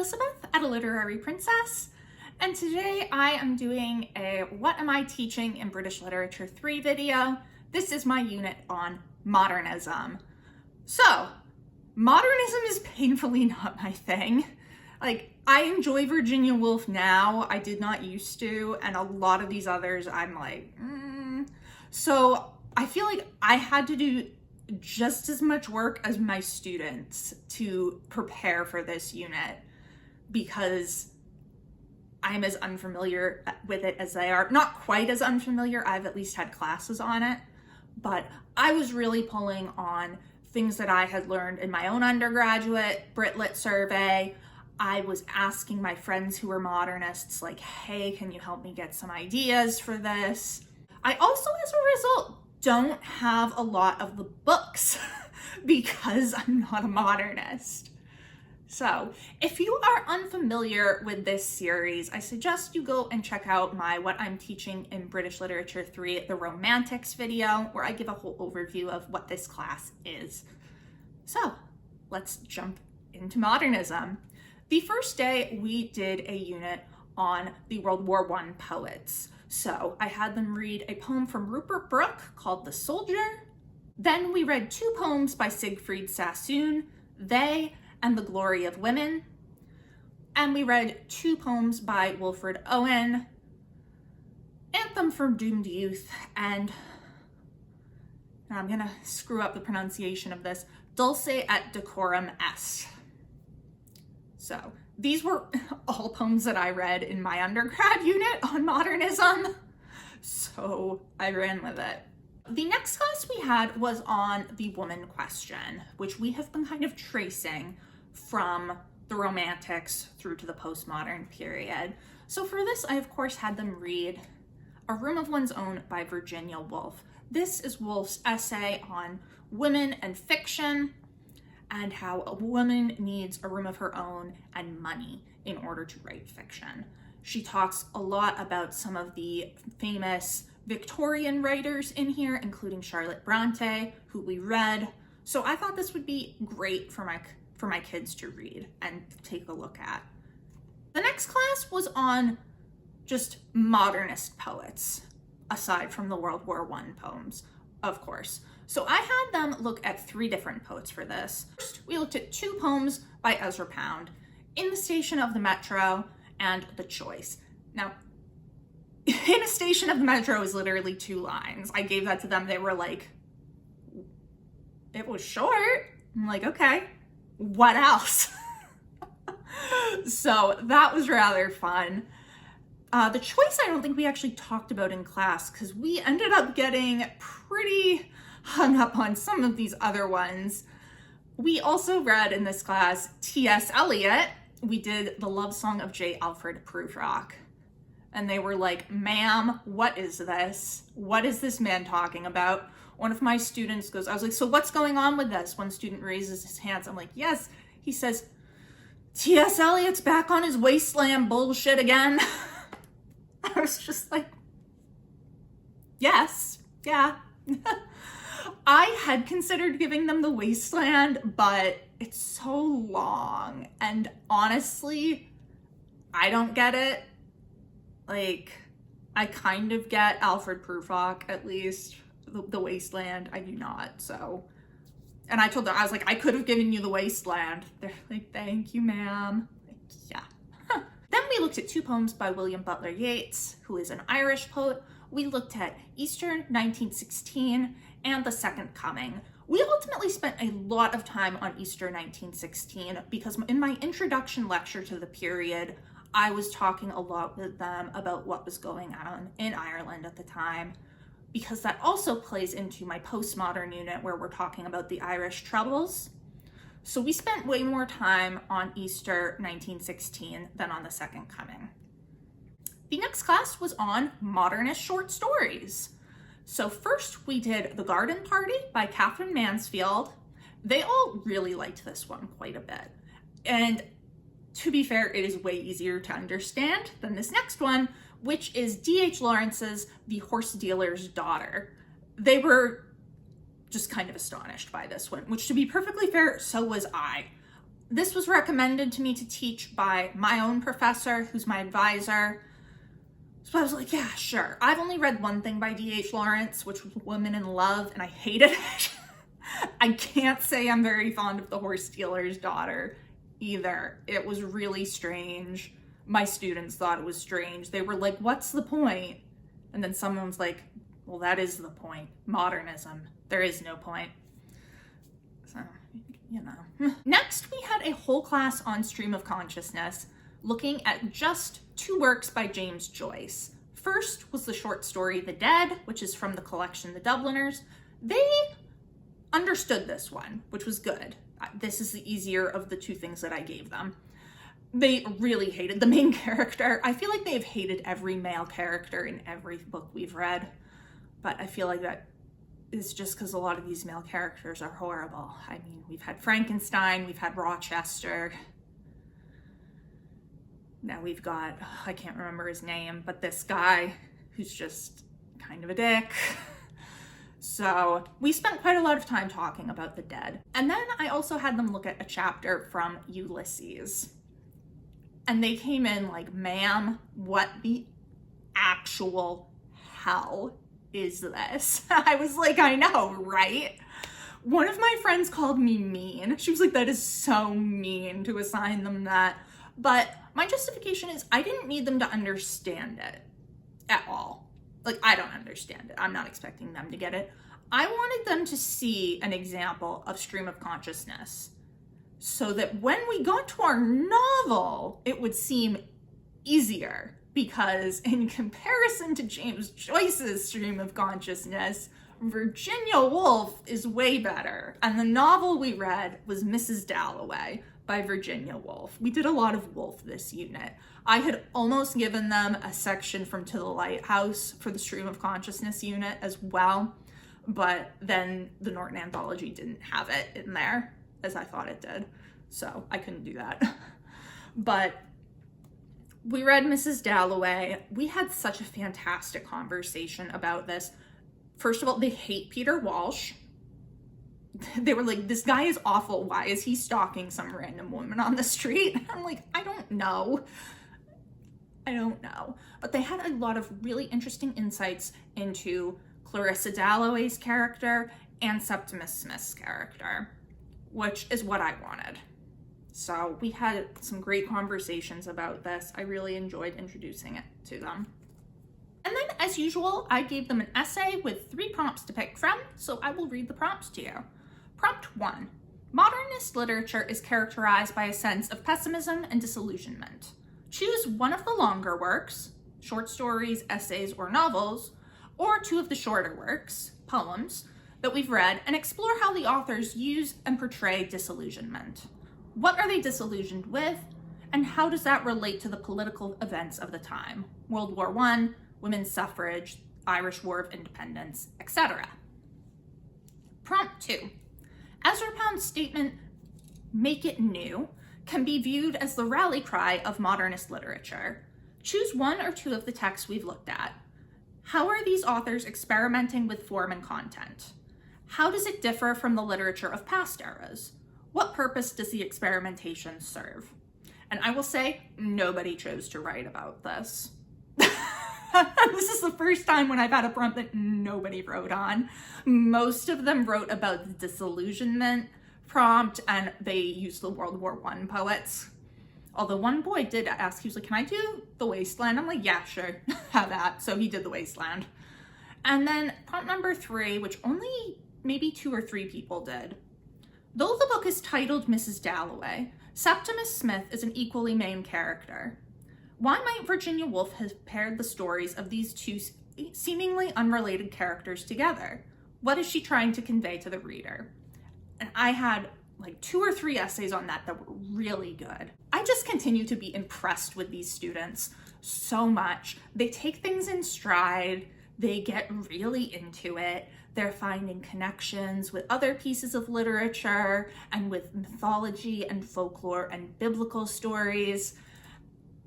Elizabeth at A Literary Princess, and today I am doing a What Am I Teaching in British Literature 3 video. This is my unit on modernism. So, modernism is painfully not my thing. Like, I enjoy Virginia Woolf now, I did not used to, and a lot of these others I'm like, So I feel like I had to do just as much work as my students to prepare for this unit because I'm as unfamiliar with it as they are. Not quite as unfamiliar, I've at least had classes on it, but I was really pulling on things that I had learned in my own undergraduate Brit Lit survey. I was asking my friends who were modernists, like, hey, can you help me get some ideas for this? I also, as a result, don't have a lot of the books because I'm not a modernist. So if you are unfamiliar with this series, I suggest you go and check out my What I'm Teaching in British Literature 3, the Romantics video, where I give a whole overview of what this class is. So let's jump into modernism. The first day we did a unit on the World War I poets. So I had them read a poem from Rupert Brooke called The Soldier. Then we read two poems by Siegfried Sassoon, They and the Glory of Women. And we read two poems by Wilfred Owen, Anthem for Doomed Youth, and I'm gonna screw up the pronunciation of this, Dulce et Decorum Est. So these were all poems that I read in my undergrad unit on modernism, so I ran with it. The next class we had was on the woman question, which we have been kind of tracing from the Romantics through to the postmodern period. So for this, I of course had them read A Room of One's Own by Virginia Woolf. This is Woolf's essay on women and fiction, and how a woman needs a room of her own and money in order to write fiction. She talks a lot about some of the famous Victorian writers in here, including Charlotte Bronte, who we read. So I thought this would be great for my kids to read and take a look at. The next class was on just modernist poets, aside from the World War I poems, of course. So I had them look at three different poets for this. First, we looked at two poems by Ezra Pound, In the Station of the Metro and The Choice. Now, In a Station of the Metro is literally 2 lines. I gave that to them. They were like, it was short. I'm like, okay, what else? So that was rather fun. The Choice, I don't think we actually talked about in class because we ended up getting pretty hung up on some of these other ones. We also read in this class T.S. Eliot. We did The Love Song of J. Alfred Prufrock. And they were like, ma'am, what is this? What is this man talking about? One of my students goes, I was like, so what's going on with this? One student raises his hands. I'm like, yes. He says, T.S. Eliot's back on his wasteland bullshit again. I was just like, yes, yeah. I had considered giving them The Wasteland, but it's so long. And honestly, I don't get it. Like, I kind of get Alfred Prufrock, at least. The Wasteland, I do not, so. And I told them, I was like, I could have given you The Wasteland. They're like, thank you, ma'am. Like, yeah. Then we looked at two poems by William Butler Yeats, who is an Irish poet. We looked at Easter 1916 and The Second Coming. We ultimately spent a lot of time on Easter 1916 because in my introduction lecture to the period, I was talking a lot with them about what was going on in Ireland at the time, because that also plays into my postmodern unit where we're talking about the Irish Troubles. So we spent way more time on Easter 1916 than on The Second Coming. The next class was on modernist short stories. So first we did The Garden Party by Catherine Mansfield. They all really liked this one quite a bit. And to be fair, it is way easier to understand than this next one, which is D.H. Lawrence's The Horse Dealer's Daughter. They were just kind of astonished by this one, which, to be perfectly fair, so was I. This was recommended to me to teach by my own professor, who's my advisor. So I was like, yeah, sure. I've only read one thing by D.H. Lawrence, which was Women in Love, and I hated it. I can't say I'm very fond of The Horse Dealer's Daughter either. It was really strange. My students thought it was strange. They were like, what's the point? And then someone was like, well, that is the point. Modernism. There is no point. So, you know. Next, we had a whole class on stream of consciousness, looking at just 2 works by James Joyce. First was the short story The Dead, which is from the collection The Dubliners. They understood this one, which was good. This is the easier of the 2 things that I gave them. They really hated the main character. I feel like they've hated every male character in every book we've read, but I feel like that is just because a lot of these male characters are horrible. I mean, we've had Frankenstein, we've had Rochester. Now we've got, I can't remember his name, but this guy who's just kind of a dick. So we spent quite a lot of time talking about The Dead. And then I also had them look at a chapter from Ulysses. And they came in like, ma'am, what the actual hell is this? I was like, I know, right? One of my friends called me mean. She was like, that is so mean to assign them that. But my justification is I didn't need them to understand it at all. Like, I don't understand it. I'm not expecting them to get it. I wanted them to see an example of stream of consciousness so that when we got to our novel, it would seem easier, because in comparison to James Joyce's stream of consciousness, Virginia Woolf is way better. And the novel we read was Mrs. Dalloway by Virginia Woolf. We did a lot of Woolf this unit. I had almost given them a section from To the Lighthouse for the stream of consciousness unit as well, but then the Norton Anthology didn't have it in there as I thought it did, so I couldn't do that. But we read Mrs. Dalloway. We had such a fantastic conversation about this. First of all, they hate Peter Walsh. They were like, this guy is awful. Why is he stalking some random woman on the street? I'm like, I don't know. But they had a lot of really interesting insights into Clarissa Dalloway's character and Septimus Smith's character, which is what I wanted. So we had some great conversations about this. I really enjoyed introducing it to them. And then, as usual, I gave them an essay with 3 prompts to pick from, so I will read the prompts to you. Prompt 1. Modernist literature is characterized by a sense of pessimism and disillusionment. Choose one of the longer works, short stories, essays, or novels, or 2 of the shorter works, poems, that we've read, and explore how the authors use and portray disillusionment. What are they disillusioned with, and how does that relate to the political events of the time? World War I, women's suffrage, Irish War of Independence, etc. Prompt 2. Ezra Pound's statement, "Make it new," can be viewed as the rally cry of modernist literature. Choose 1 or 2 of the texts we've looked at. How are these authors experimenting with form and content? How does it differ from the literature of past eras? What purpose does the experimentation serve? And I will say, nobody chose to write about this. This is the first time when I've had a prompt that nobody wrote on. Most of them wrote about the disillusionment prompt, and they used the World War I poets. Although one boy did ask, he was like, can I do The Wasteland? I'm like, yeah, sure, have that. So he did The Wasteland. And then prompt number 3, which only maybe 2 or 3 people did. Though the book is titled Mrs. Dalloway, Septimus Smith is an equally main character. Why might Virginia Woolf have paired the stories of these 2 seemingly unrelated characters together? What is she trying to convey to the reader? And I had like 2 or 3 essays on that were really good. I just continue to be impressed with these students so much. They take things in stride. They get really into it. They're finding connections with other pieces of literature and with mythology and folklore and biblical stories.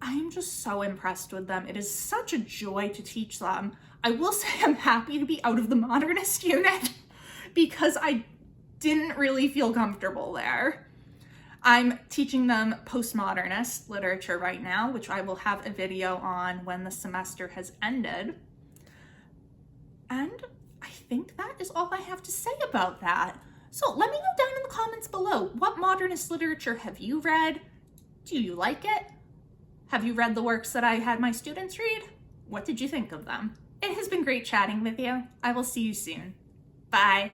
I am just so impressed with them. It is such a joy to teach them. I will say I'm happy to be out of the modernist unit because I didn't really feel comfortable there. I'm teaching them postmodernist literature right now, which I will have a video on when the semester has ended. And I think that is all I have to say about that. So let me know down in the comments below, what modernist literature have you read? Do you like it? Have you read the works that I had my students read? What did you think of them? It has been great chatting with you. I will see you soon. Bye.